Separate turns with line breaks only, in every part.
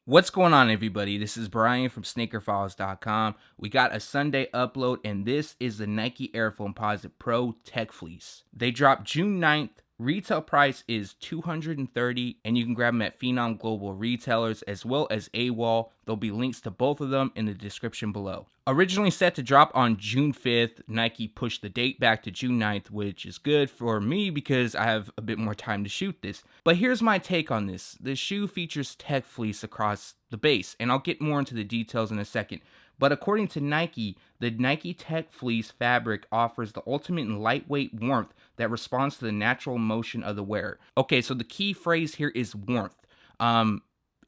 What's going on, everybody? This is Brian from SneakerFiles.com. We got a Sunday upload, and this is the Nike Air Foamposite Pro Tech Fleece. They dropped June 9th. Retail price is $230, and you can grab them at Phenom Global Retailers as well as AWOL. There'll be links to both of them in the description below. Originally set to drop on June 5th, Nike pushed the date back to June 9th, which is good for me because I have a bit more time to shoot this. But here's my take on this. The shoe features Tech Fleece across the base, and I'll get more into the details in a second. But according to Nike, the Nike Tech Fleece fabric offers the ultimate in lightweight warmth that responds to the natural motion of the wearer. Okay, so the key phrase here is warmth.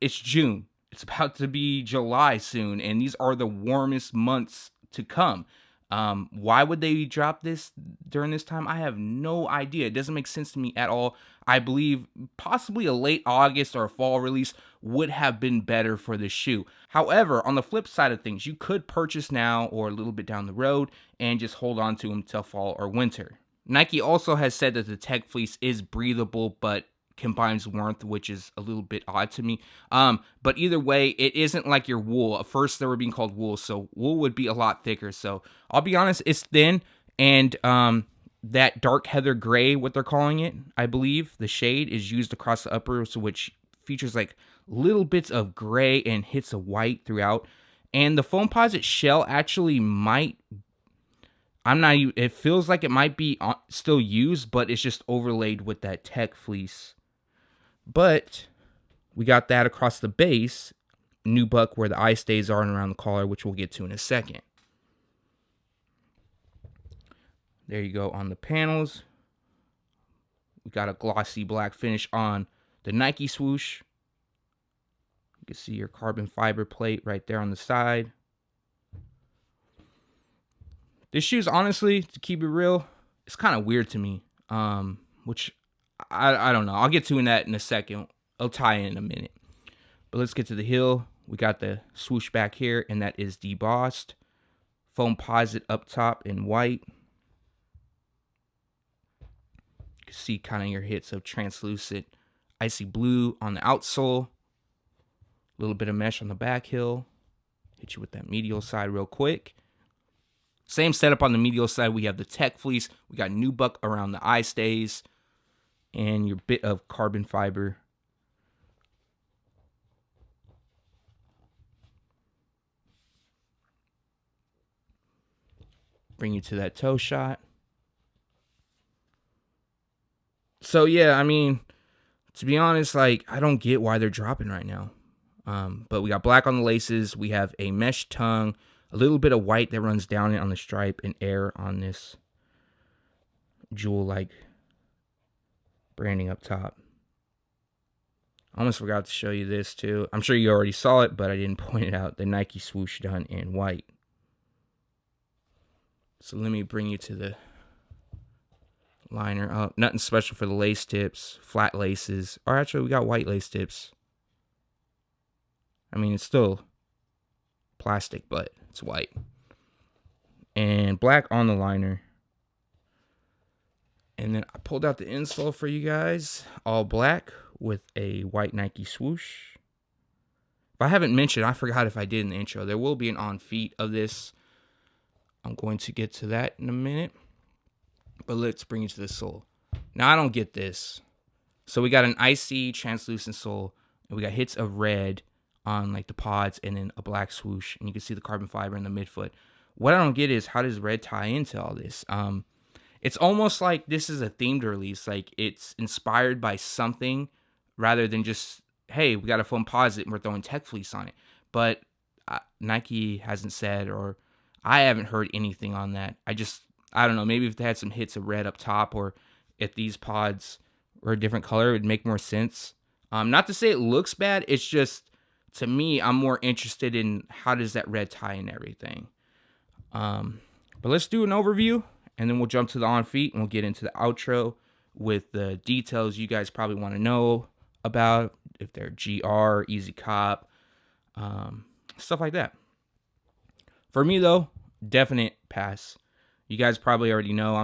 It's June. It's about to be July soon, and these are the warmest months to come. Why would they drop this during this time? I have no idea. It doesn't make sense to me at all. I believe possibly a late August or a fall release would have been better for the shoe. However, on the flip side of things, you could purchase now or a little bit down the road and just hold on to them till fall or winter. Nike also has said that the Tech Fleece is breathable, but combines warmth, which is a little bit odd to me. But either way, it isn't like your wool. At first, they were being called wool, so wool would be a lot thicker. So I'll be honest, it's thin, and that dark heather gray, what they're calling it, I believe, the shade is used across the upper, so which features like little bits of gray and hits of white throughout. And the Foamposite shell actually might, it feels like it might be still used, but it's just overlaid with that Tech Fleece. But we got that across the base, nubuck where the eye stays are and around the collar, which we'll get to in a second. There you go on the panels. We got a glossy black finish on the Nike swoosh. You can see your carbon fiber plate right there on the side. This shoe's honestly, to keep it real, it's kind of weird to me, which I don't know. I'll get to that in a second. I'll tie in a minute. But let's get to the heel. We got the swoosh back here, and that is debossed. Foamposite up top in white. You can see kind of your hits of translucent icy blue on the outsole. A little bit of mesh on the back heel. Hit you with that medial side real quick. Same setup on the medial side. We have the Tech Fleece. We got nubuck around the eye stays. And your bit of carbon fiber. Bring you to that toe shot. So yeah, I mean, to be honest, like, I don't get why they're dropping right now. But we got black on the laces. We have a mesh tongue, a little bit of white that runs down it on the stripe, and air on this jewel-like branding up top. I almost forgot to show you this too. I'm sure you already saw it, but I didn't point it out. The Nike swoosh done in white. So let me bring you to the liner up. Nothing special for the lace tips. Flat laces. Or actually, we got white lace tips. I mean, it's still plastic, but it's white. And black on the liner. And then I pulled out the insole for you guys. All black with a white Nike swoosh. If I haven't mentioned, I forgot if I did in the intro, there will be an on feet of this. I'm going to get to that in a minute. But let's bring you to the sole. Now, I don't get this. So we got an icy translucent sole. And we got hits of red on like the pods and then a black swoosh. And you can see the carbon fiber in the midfoot. What I don't get is, how does red tie into all this? It's almost like this is a themed release. Like, it's inspired by something rather than just, hey, we got a Foamposite and we're throwing Tech Fleece on it. But Nike hasn't said, or I haven't heard anything on that. I don't know. Maybe if they had some hits of red up top, or if these pods were a different color, it would make more sense. Not to say it looks bad. It's just, to me, I'm more interested in how does that red tie in everything. But let's do an overview. And then we'll jump to the on feet and we'll get into the outro with the details you guys probably want to know about, if they're GR, Easy Cop, stuff like that. For me though, definite pass. You guys probably already know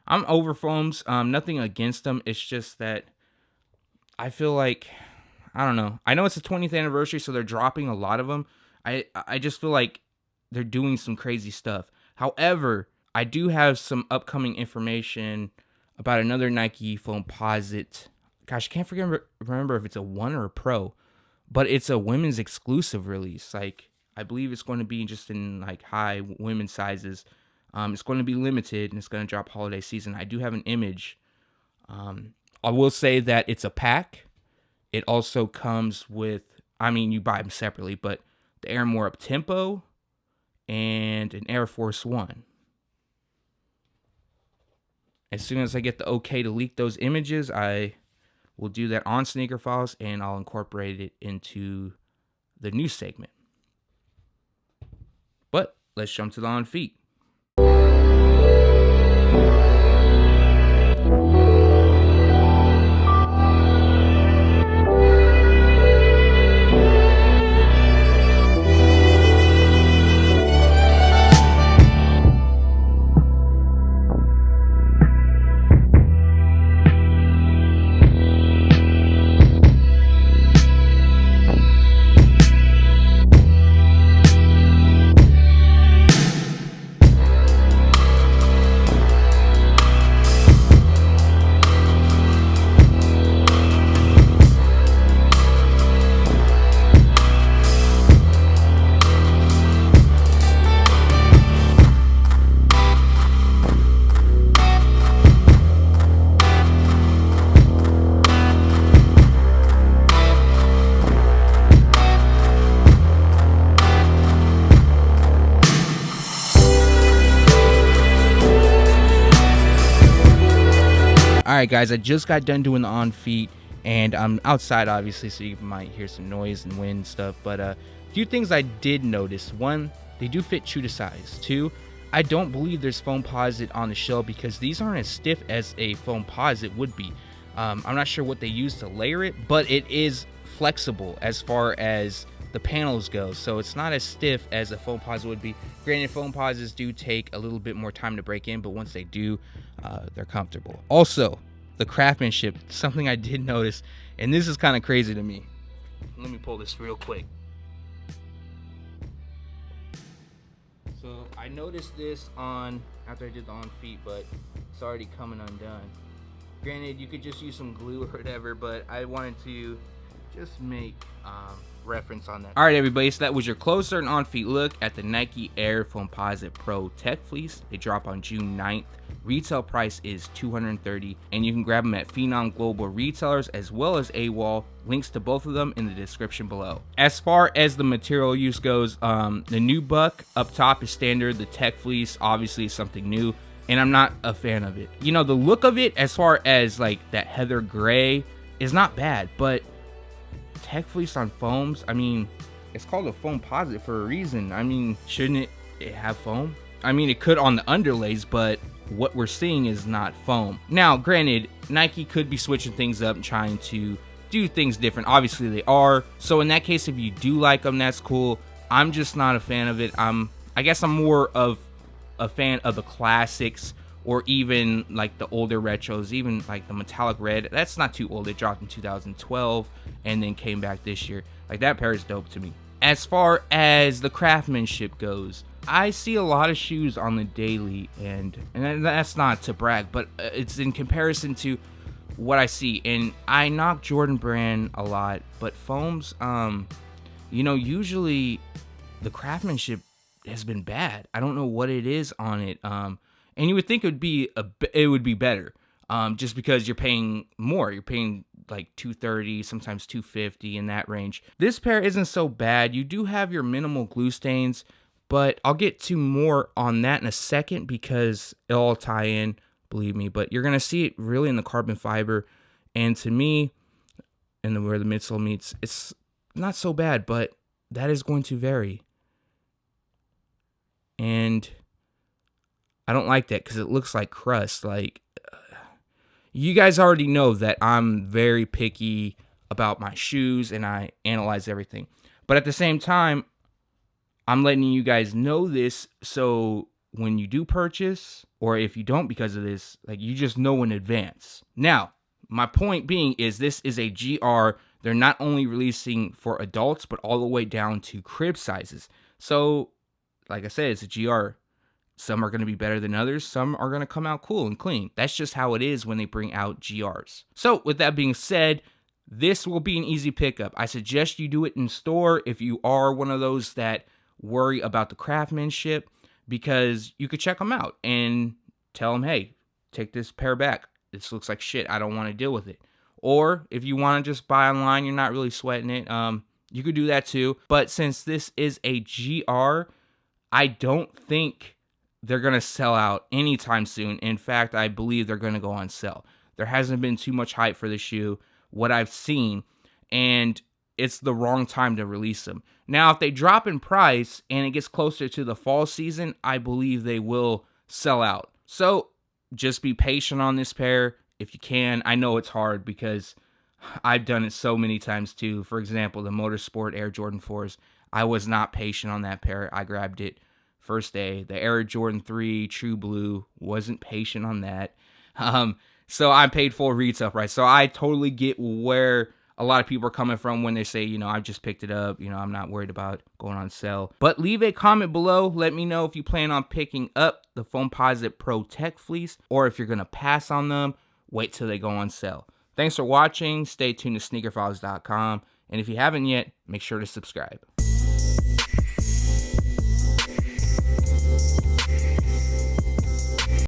I'm over foams. Nothing against them. It's just that I feel like, I don't know. I know it's the 20th anniversary, so they're dropping a lot of them. I just feel like they're doing some crazy stuff. However, I do have some upcoming information about another Nike Foamposite. Gosh, I can't remember if it's a 1 or a Pro, but it's a women's exclusive release. Like, I believe it's going to be just in like high women's sizes. It's going to be limited and it's going to drop holiday season. I do have an image. I will say that it's a pack. It also comes with, I mean, you buy them separately, but the Air More Up Tempo and an Air Force One. As soon as I get the okay to leak those images, I will do that on Sneaker Files and I'll incorporate it into the news segment. But let's jump to the on feet. All right, guys, I just got done doing the on feet, and I'm outside, obviously, so you might hear some noise and wind stuff. But a few things I did notice. One, they do fit true to size. Two, I don't believe there's Foamposite on the shell because these aren't as stiff as a Foamposite would be. I'm not sure what they use to layer it, but it is flexible as far as the panels go, so it's not as stiff as a Foamposite would be. Granted, Foamposites do take a little bit more time to break in, but once they do, they're comfortable. Also, the craftsmanship, something I did notice, and this is kind of crazy to me. Let me pull this real quick. So I noticed this after I did the on feet, but it's already coming undone. Granted, you could just use some glue or whatever, but I wanted to just make reference on that. All right, everybody, so that was your closer and on feet look at the Nike Air Foamposite Pro Tech Fleece. They drop on June 9th. Retail price is $230, and you can grab them at Phenom Global retailers as well as AWOL. Links to both of them in the description below. As far as the material use goes, the new buck up top is standard. The Tech Fleece obviously is something new, and I'm not a fan of it. You know, the look of it as far as like that heather gray is not bad, but Tech Fleece on foams, I mean, it's called a Foamposite for a reason. I mean, shouldn't it have foam? I mean, it could on the underlays, but what we're seeing is not foam. Now, granted, Nike could be switching things up and trying to do things different. Obviously, they are. So in that case, if you do like them, that's cool. I'm just not a fan of it. I guess I'm more of a fan of the classics, or even like the older retros, even like the metallic red. That's not too old. It dropped in 2012 and then came back this year. Like, that pair is dope to me. As far as the craftsmanship goes, I see a lot of shoes on the daily, and that's not to brag, but it's in comparison to what I see. And I knock Jordan Brand a lot, but foams, you know, usually the craftsmanship has been bad. I don't know what it is on it. And you would think it would be better, just because you're paying more. You're paying like $230, sometimes $250 in that range. This pair isn't so bad. You do have your minimal glue stains, but I'll get to more on that in a second because it'll all tie in, believe me. But you're gonna see it really in the carbon fiber, and to me, where the midsole meets, it's not so bad, but that is going to vary. And I don't like that because it looks like crust. Like, you guys already know that I'm very picky about my shoes and I analyze everything. But at the same time, I'm letting you guys know this so when you do purchase, or if you don't because of this, like, you just know in advance. Now, my point being is this is a GR. they're not only releasing for adults, but all the way down to crib sizes. So, like I said, it's a GR. Some are going to be better than others. Some are going to come out cool and clean. That's just how it is when they bring out GRs. So, with that being said, this will be an easy pickup. I suggest you do it in store if you are one of those that worry about the craftsmanship, because you could check them out and tell them, hey, take this pair back. This looks like shit. I don't want to deal with it. Or if you want to just buy online, you're not really sweating it, you could do that too. But since this is a GR, I don't think they're going to sell out anytime soon. In fact, I believe they're going to go on sale. There hasn't been too much hype for the shoe, what I've seen, and it's the wrong time to release them. Now, if they drop in price and it gets closer to the fall season, I believe they will sell out. So just be patient on this pair if you can. I know it's hard because I've done it so many times too. For example, the Motorsport Air Jordan 4s, I was not patient on that pair. I grabbed it first day. The Air Jordan 3 True Blue, wasn't patient on that. So I paid full retail price. So I totally get where a lot of people are coming from when they say, I just picked it up. I'm not worried about going on sale. But leave a comment below. Let me know if you plan on picking up the Foamposite Pro Tech Fleece, or if you're going to pass on them, wait till they go on sale. Thanks for watching. Stay tuned to SneakerFiles.com. And if you haven't yet, make sure to subscribe.